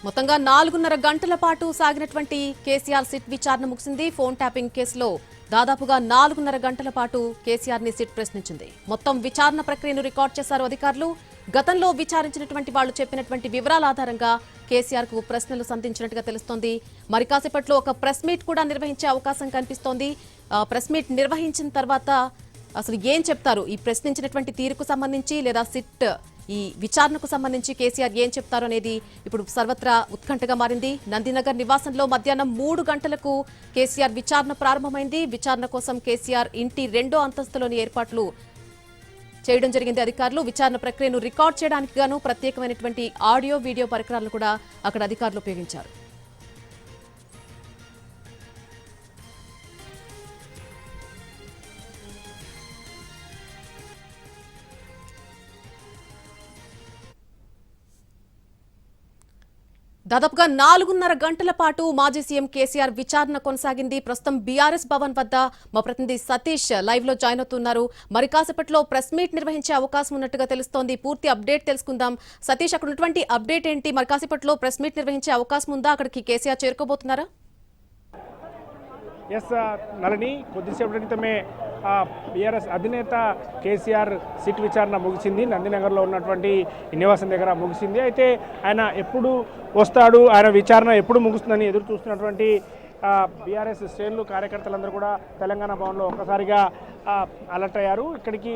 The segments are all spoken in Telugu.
మొత్తంగా 4.5 గంటల పాటు సాగినటువంటి కేసీఆర్ సిట్ విచారణ ముగిసింది. ఫోన్ ట్యాపింగ్ కేసులో దాదాపుగా 4.5 గంటల పాటు కేసీఆర్ ని సిట్ ప్రశ్నించింది. మొత్తం విచారణ ప్రక్రియను రికార్డ్ చేశారు అధికారులు. గతంలో విచారించినటువంటి వాళ్లు చెప్పినటువంటి వివరాల ఆధారంగా కేసీఆర్ కు ప్రశ్నలు సంధించినట్టుగా తెలుస్తోంది. మరి కాసేపట్లో ఒక ప్రెస్ మీట్ కూడా నిర్వహించే అవకాశం కనిపిస్తోంది. ప్రెస్ మీట్ నిర్వహించిన తర్వాత అసలు ఏం చెప్తారు, ఈ ప్రశ్నించినటువంటి తీరుకు సంబంధించి లేదా సిట్ ఈ విచారణకు సంబంధించి కేసీఆర్ ఏం చెప్తారు అనేది ఇప్పుడు సర్వత్రా ఉత్కంఠగా మారింది. నందినగర్ నివాసంలో మధ్యాహ్నం 3 గంటలకు కేసీఆర్ విచారణ ప్రారంభమైంది. విచారణ కోసం కేసీఆర్ ఇంటి 2వ అంతస్తులోని ఏర్పాట్లు చేయడం జరిగింది. అధికారులు విచారణ ప్రక్రియను రికార్డ్ చేయడానికి గాను ప్రత్యేకమైనటువంటి ఆడియో వీడియో పరికరాలను కూడా అక్కడ అధికారులు ఉపయోగించారు. దాదాపుగా 4.5 గంటల పాటు మాజీ సీఎం కేసీఆర్ విచారణ కొనసాగింది. ప్రస్తుతం బీఆర్ఎస్ భవన్ వద్ద మా ప్రతినిధి సతీష్ లైవ్ లో జాయిన్ అవుతున్నారు. మరి కాసేపట్లో ప్రెస్ మీట్ నిర్వహించే అవకాశం ఉన్నట్టుగా తెలుస్తోంది. పూర్తి అప్డేట్ తెలుసుకుందాం. సతీష్, అక్కడ ఉన్నటువంటి అప్డేట్ ఏంటి? మరి కాసేపట్లో ప్రెస్ మీట్ నిర్వహించే అవకాశం ఉందా? అక్కడికి కేసీఆర్ చేరుకోబోతున్నారా? ఎస్ నళిని, కొద్దిసేపటి క్రితమే బీఆర్ఎస్ అధినేత కేసీఆర్ సిట్ విచారణ ముగిసింది. నందినగర్లో ఉన్నటువంటి నివాసం దగ్గర ముగిసింది. అయితే ఆయన ఎప్పుడు వస్తాడు, ఆయన విచారణ ఎప్పుడు ముగుస్తుందని ఎదురు చూస్తున్నటువంటి బీఆర్ఎస్ శ్రేణులు కార్యకర్తలందరూ కూడా తెలంగాణ భవన్లో ఒక్కసారిగా అలర్ట్ అయ్యారు. ఇక్కడికి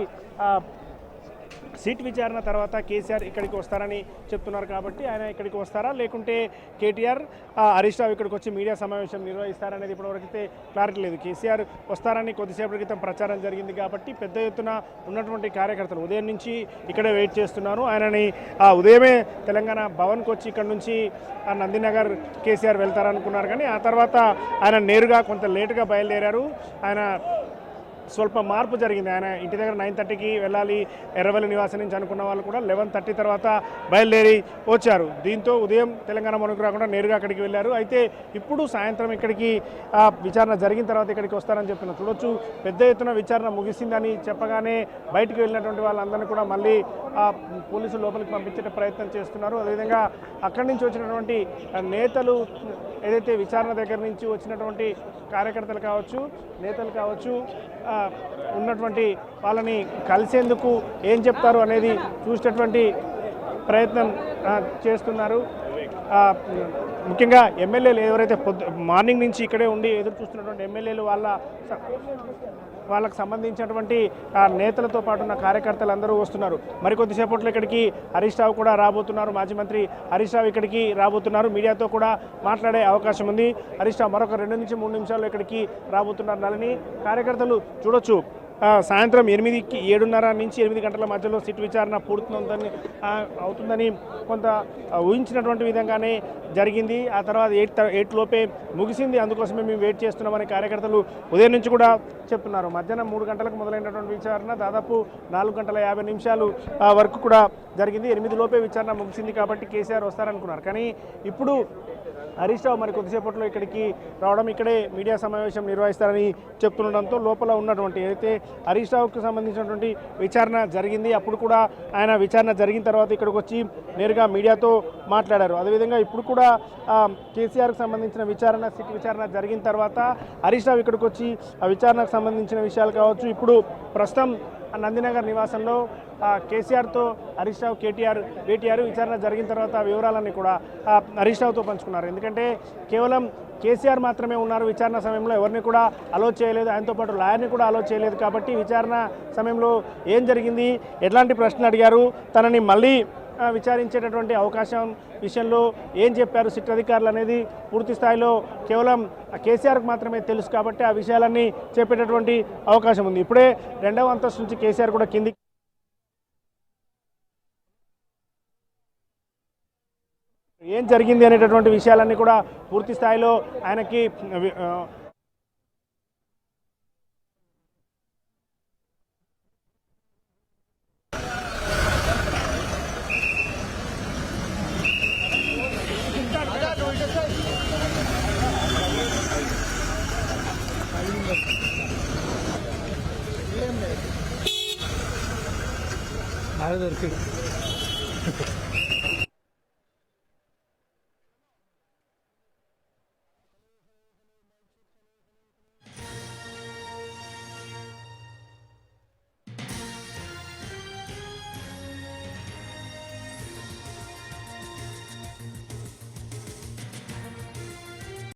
సీట్ విచారణ తర్వాత కేసీఆర్ ఇక్కడికి వస్తారని చెప్తున్నారు. కాబట్టి ఆయన ఇక్కడికి వస్తారా, లేకుంటే కేటీఆర్ హరీష్ రావు ఇక్కడికి వచ్చి మీడియా సమావేశం నిర్వహిస్తారనేది ఇప్పటివరకైతే క్లారిటీ లేదు. కేసీఆర్ వస్తారని కొద్దిసేపటి క్రితం ప్రచారం జరిగింది కాబట్టి పెద్ద ఎత్తున ఉన్నటువంటి కార్యకర్తలు ఉదయం నుంచి ఇక్కడే వెయిట్ చేస్తున్నారు. ఆయనని ఉదయమే తెలంగాణ భవన్కి వచ్చి ఇక్కడ నుంచి నందినగర్ కేసీఆర్ వెళ్తారనుకున్నారు. కానీ ఆ తర్వాత ఆయన నేరుగా కొంత లేటుగా బయలుదేరారు. ఆయన స్వల్ప మార్పు జరిగింది. ఆయన ఇంటి దగ్గర 9:30కి వెళ్ళాలి ఎర్రవల్లి నివాసం నుంచి అనుకున్న వాళ్ళు కూడా 11:30 తర్వాత బయలుదేరి వచ్చారు. దీంతో ఉదయం తెలంగాణ భవన్కు రాకుండా నేరుగా అక్కడికి వెళ్ళారు. అయితే ఇప్పుడు సాయంత్రం ఇక్కడికి విచారణ జరిగిన తర్వాత ఇక్కడికి వస్తారని చెప్తున్నారు. చూడొచ్చు, పెద్ద ఎత్తున విచారణ ముగిసిందని చెప్పగానే బయటకు వెళ్ళినటువంటి వాళ్ళందరినీ కూడా మళ్ళీ పోలీసులు లోపలికి పంపించే ప్రయత్నం చేస్తున్నారు. అదేవిధంగా అక్కడి నుంచి వచ్చినటువంటి నేతలు, ఏదైతే విచారణ దగ్గర నుంచి వచ్చినటువంటి కార్యకర్తలు కావచ్చు, నేతలు కావచ్చు, ఉన్నటువంటి వాళ్ళని కలిసేందుకు ఏం చెప్తారు అనేది చూసేటటువంటి ప్రయత్నం చేస్తున్నారు. ముఖ్యంగా ఎమ్మెల్యేలు ఎవరైతే మార్నింగ్ నుంచి ఇక్కడే ఉండి ఎదురు చూస్తున్నటువంటి ఎమ్మెల్యేలు వాళ్ళకు సంబంధించినటువంటి నేతలతో పాటు ఉన్న కార్యకర్తలు అందరూ వస్తున్నారు. మరికొద్దిసేపట్లో ఇక్కడికి హరీష్ రావు కూడా రాబోతున్నారు. మాజీ మంత్రి హరీష్ రావు ఇక్కడికి రాబోతున్నారు. మీడియాతో కూడా మాట్లాడే అవకాశం ఉంది. హరీష్ రావు మరొక 2 నుంచి 3 నిమిషాల్లో ఇక్కడికి రాబోతున్నారు. నళిని, కార్యకర్తలు చూడొచ్చు, సాయంత్రం 7:30 నుంచి 8 గంటల మధ్యలో సిట్ విచారణ అవుతుందని కొంత ఊహించినటువంటి విధంగానే జరిగింది. ఆ తర్వాత 8 లోపే ముగిసింది. అందుకోసమే మేము వెయిట్ చేస్తున్నామని కార్యకర్తలు ఉదయం నుంచి కూడా చెప్తున్నారు. మధ్యాహ్నం 3 గంటలకు మొదలైనటువంటి విచారణ దాదాపు 4 గంటల 50 నిమిషాలు వరకు కూడా జరిగింది. 8 లోపే విచారణ ముగిసింది కాబట్టి కేసీఆర్ వస్తారనుకున్నారు. కానీ ఇప్పుడు హరీష్ రావు మరి కొద్దిసేపట్లో ఇక్కడికి రావడం, ఇక్కడే మీడియా సమావేశం నిర్వహిస్తారని చెప్తుండడంతో లోపల ఉన్నటువంటి అయితే హరీష్ రావుకు సంబంధించినటువంటి విచారణ జరిగింది. అప్పుడు కూడా ఆయన విచారణ జరిగిన తర్వాత ఇక్కడికి వచ్చి నేరుగా మీడియాతో మాట్లాడారు. అదేవిధంగా ఇప్పుడు కూడా కేసీఆర్కి సంబంధించిన సిట్ విచారణ జరిగిన తర్వాత హరీష్ రావు ఇక్కడికి వచ్చి ఆ విచారణకు సంబంధించిన విషయాలు కావచ్చు, ఇప్పుడు ప్రస్తుతం నందినగర్ నివాసంలో కేసీఆర్తో హరీష్ రావు, కేటీఆర్ భేటీ అయ్యారు. విచారణ జరిగిన తర్వాత వివరాలన్నీ కూడా హరీష్ రావుతో పంచుకున్నారు. ఎందుకంటే కేవలం కేసీఆర్ మాత్రమే ఉన్నారు విచారణ సమయంలో, ఎవరిని కూడా అలో చేయలేదు. ఆయనతో పాటు లాయర్ని కూడా అలో చేయలేదు. కాబట్టి విచారణ సమయంలో ఏం జరిగింది, ఎట్లాంటి ప్రశ్నలు అడిగారు, తనని మళ్ళీ విచారించేటటువంటి అవకాశం విషయంలో ఏం చెప్పారు సిట్ అధికారులు అనేది పూర్తి స్థాయిలో కేవలం కేసీఆర్కి మాత్రమే తెలుసు. కాబట్టి ఆ విషయాలన్నీ చెప్పేటటువంటి అవకాశం ఉంది. ఇప్పుడే 2వ అంతస్తు నుంచి కేసీఆర్ కూడా కిందికి ఏం జరిగింది అనేటటువంటి విషయాలన్నీ కూడా పూర్తి స్థాయిలో ఆయనకి దొరికి